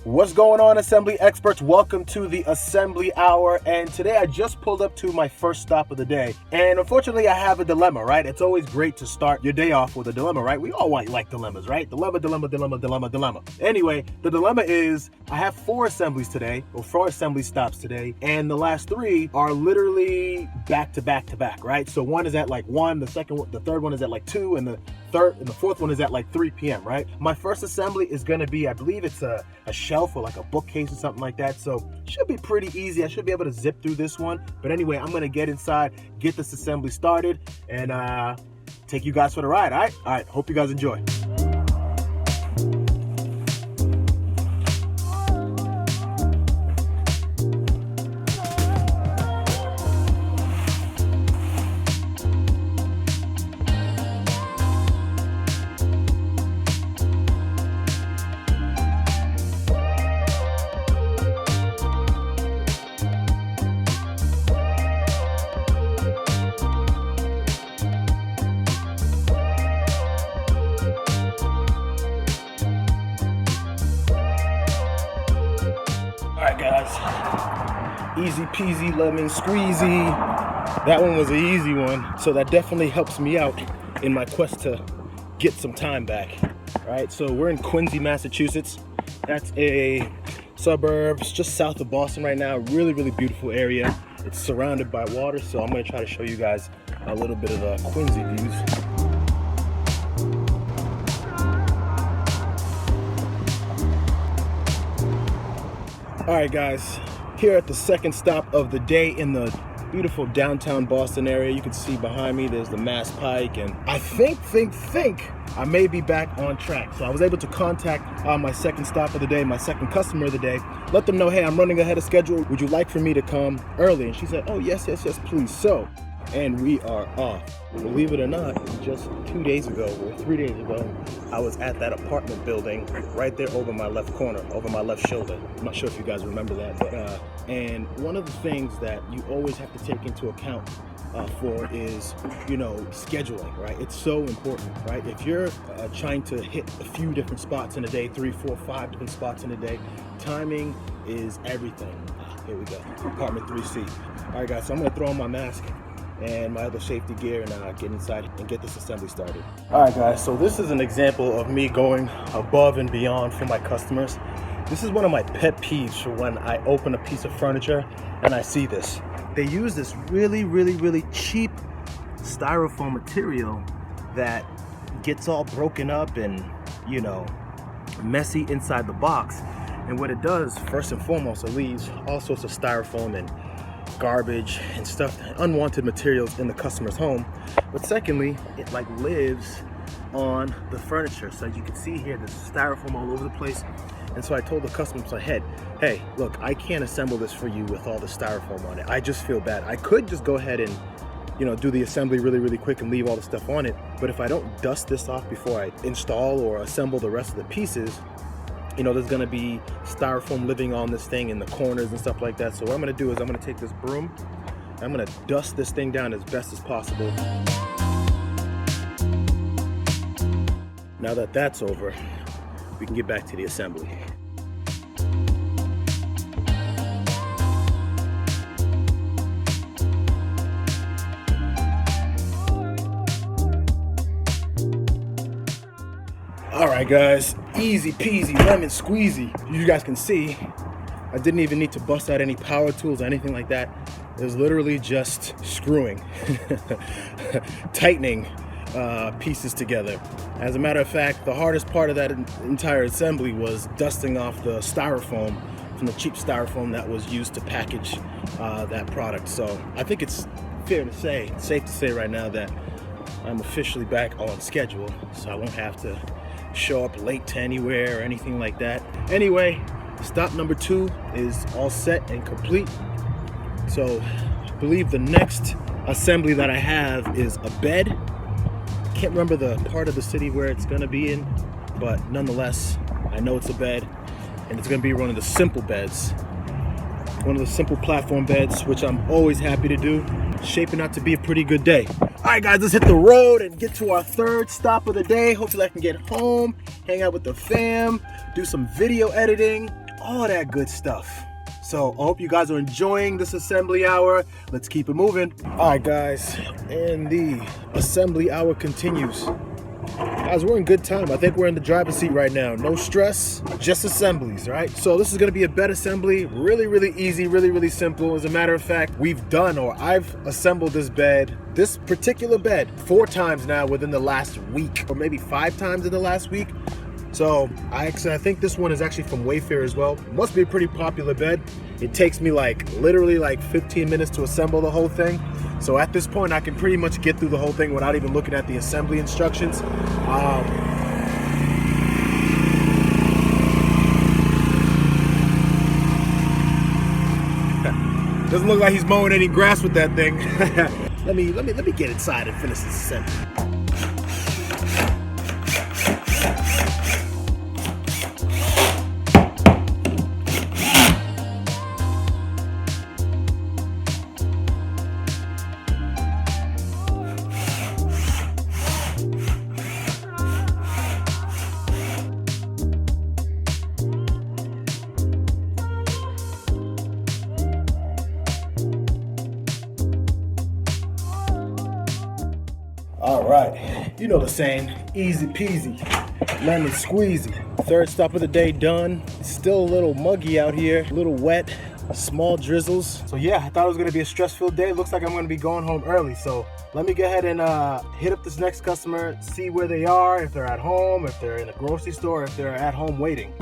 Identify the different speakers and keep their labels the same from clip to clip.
Speaker 1: What's going on, assembly experts? Welcome to the assembly hour. And today I just pulled up to my first stop of the day. And unfortunately, I have a dilemma, right? It's always great to start your day off with a dilemma, right? We all like dilemmas, right? Dilemma. Anyway, the dilemma is I have 4 assemblies today, or 4 assembly stops today. And the last 3 are literally back to back, right? So one is at like 1, the third one is at like 2, and the fourth one is at like 3 p.m., right? My first assembly is gonna be, I believe it's a shelf or like a bookcase or something like that. So should be pretty easy. I should be able to zip through this one. But anyway, I'm gonna get inside, get this assembly started, and take you guys for the ride, all right? Hope you guys enjoy. Alright guys, easy peasy lemon squeezy. That one was an easy one, so that definitely helps me out in my quest to get some time back. Alright, so we're in Quincy, Massachusetts. That's a suburb just south of Boston right now. Really beautiful area. It's surrounded by water, so I'm going to try to show you guys a little bit of the Quincy views. Alright guys, here at the second stop of the day in the beautiful downtown Boston area. You can see behind me there's the Mass Pike, and I think I may be back on track. So I was able to contact my second stop of the day, my second customer of the day, let them know, hey, I'm running ahead of schedule. Would you like for me to come early? And she said, oh yes, please. So, and we are off. Believe it or not, just 2 days ago or 3 days ago, I was at that apartment building right there over my left corner, over my left shoulder. I'm not sure if you guys remember that, but and one of the things that you always have to take into account for is, scheduling, right? It's so important, right? If you're trying to hit a few different spots in a day, 3, 4, 5 different spots in a day, timing is everything. Here we go, apartment 3C. All right guys, so I'm gonna throw on my mask and my other safety gear and get inside and get this assembly started. All right guys, so this is an example of me going above and beyond for my customers. This is one of my pet peeves for when I open a piece of furniture and I see this. They use this really cheap styrofoam material that gets all broken up and, messy inside the box. And what it does, first and foremost, it leaves all sorts of styrofoam and garbage and stuff, unwanted materials in the customer's home. But secondly, it lives on the furniture. So as you can see here, there's styrofoam all over the place. And so I told the customer, so hey, look, I can't assemble this for you with all the styrofoam on it. I just feel bad. I could just go ahead and do the assembly really quick and leave all the stuff on it. But if I don't dust this off before I install or assemble the rest of the pieces, there's gonna be styrofoam living on this thing in the corners and stuff like that. So what I'm gonna do is I'm gonna take this broom, I'm gonna dust this thing down as best as possible. Now that that's over, we can get back to the assembly. All right guys, easy peasy lemon squeezy. You guys can see I didn't even need to bust out any power tools or anything like that. It was literally just screwing, tightening pieces together. As a matter of fact, the hardest part of that entire assembly was dusting off the styrofoam from the cheap styrofoam that was used to package that product. So I think it's safe to say right now that I'm officially back on schedule, so I won't have to show up late to anywhere or anything like that. Anyway, stop number 2 is all set and complete. So I believe the next assembly that I have is a bed. Can't remember the part of the city where it's gonna be in, but nonetheless, I know it's a bed, and it's gonna be one of the simple beds. One of the simple platform beds, which I'm always happy to do. Shaping out to be a pretty good day. All right, guys, let's hit the road and get to our third stop of the day. Hopefully I can get home, hang out with the fam, do some video editing, all that good stuff. So I hope you guys are enjoying this assembly hour. Let's keep it moving. All right, guys, and the assembly hour continues. Guys, we're in good time. I think we're in the driver's seat right now. No stress, just assemblies, right? So this is gonna be a bed assembly. Really, really easy, really, really simple. As a matter of fact, I've assembled this particular bed 4 times now within the last week, or maybe 5 times in the last week. So I think this one is actually from Wayfair as well. Must be a pretty popular bed. It takes me literally 15 minutes to assemble the whole thing. So at this point, I can pretty much get through the whole thing without even looking at the assembly instructions. Doesn't look like he's mowing any grass with that thing. Let me get inside and finish this assembly. All right, you know the saying, easy peasy, lemon squeezy. 3rd stop of the day done. It's still a little muggy out here, a little wet, small drizzles. So yeah, I thought it was gonna be a stress-filled day. Looks like I'm gonna be going home early. So let me go ahead and hit up this next customer, see where they are, if they're at home, if they're in a grocery store, if they're at home waiting.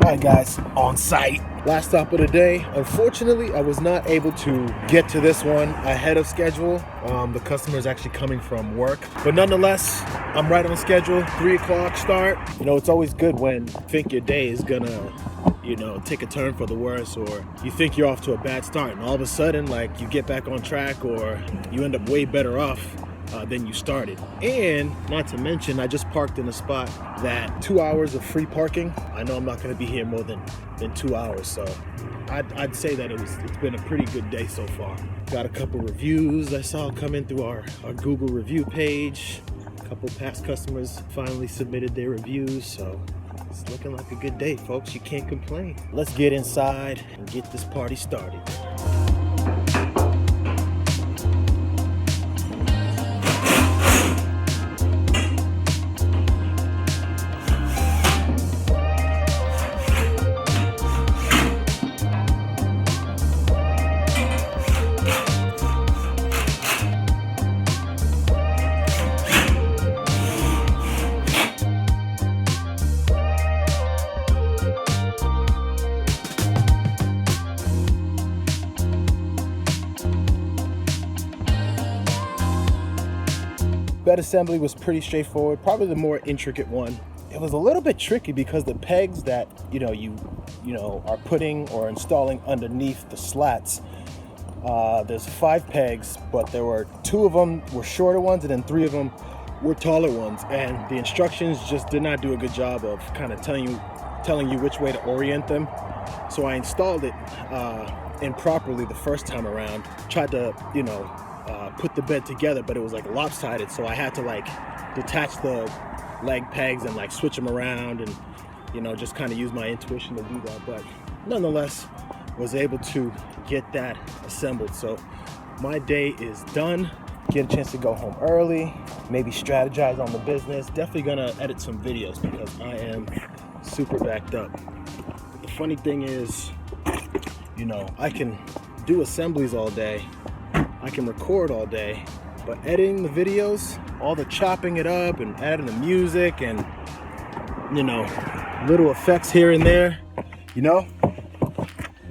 Speaker 1: All right, guys, on site. Last stop of the day. Unfortunately, I was not able to get to this one ahead of schedule. The customer is actually coming from work. But nonetheless, I'm right on schedule, 3 o'clock start. You know, it's always good when you think your day is gonna, take a turn for the worse, or you think you're off to a bad start, and all of a sudden, you get back on track, or you end up way better off than you started. And not to mention, I just parked in a spot that 2 hours of free parking. I know I'm not going to be here more than 2 hours, so I'd say that it's been a pretty good day so far. Got a couple reviews I saw come in through our Google review page. A couple past customers finally submitted their reviews, so it's looking like a good day, folks. You can't complain. Let's get inside and get this party started. Bed assembly was pretty straightforward, probably the more intricate one. It was a little bit tricky because the pegs that you are putting or installing underneath the slats, there's 5 pegs, but there were 2 of them were shorter ones and then 3 of them were taller ones, and the instructions just did not do a good job of kind of telling you which way to orient them. So I installed it improperly the first time around. Tried to put the bed together, but it was lopsided, so I had to detach the leg pegs and switch them around, and just kind of use my intuition to do that. But nonetheless, was able to get that assembled. So my day is done. Get a chance to go home early, maybe strategize on the business. Definitely gonna edit some videos because I am super backed up. But the funny thing is, I can do assemblies all day, I can record all day, but editing the videos, all the chopping it up and adding the music and little effects here and there,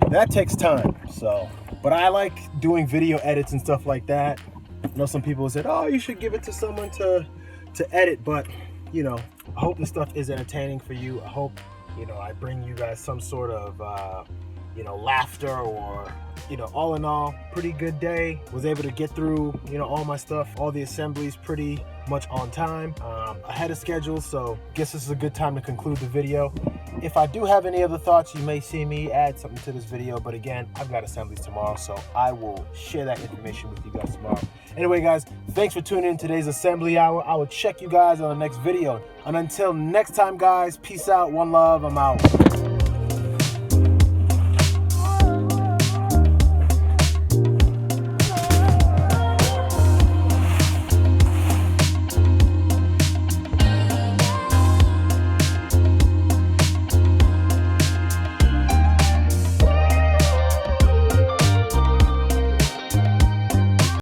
Speaker 1: that takes time. So, but I like doing video edits and stuff like that. I know some people said, oh, you should give it to someone to edit, but I hope the stuff is entertaining for you. I hope I bring you guys some sort of laughter, or all in all, pretty good day. Was able to get through all my stuff, all the assemblies pretty much on time, ahead of schedule. So guess this is a good time to conclude the video. If I do have any other thoughts, you may see me add something to this video, but again, I've got assemblies tomorrow, so I will share that information with you guys tomorrow. Anyway, guys, thanks for tuning in today's assembly hour. I will check you guys on the next video. And until next time, guys, peace out, one love, I'm out.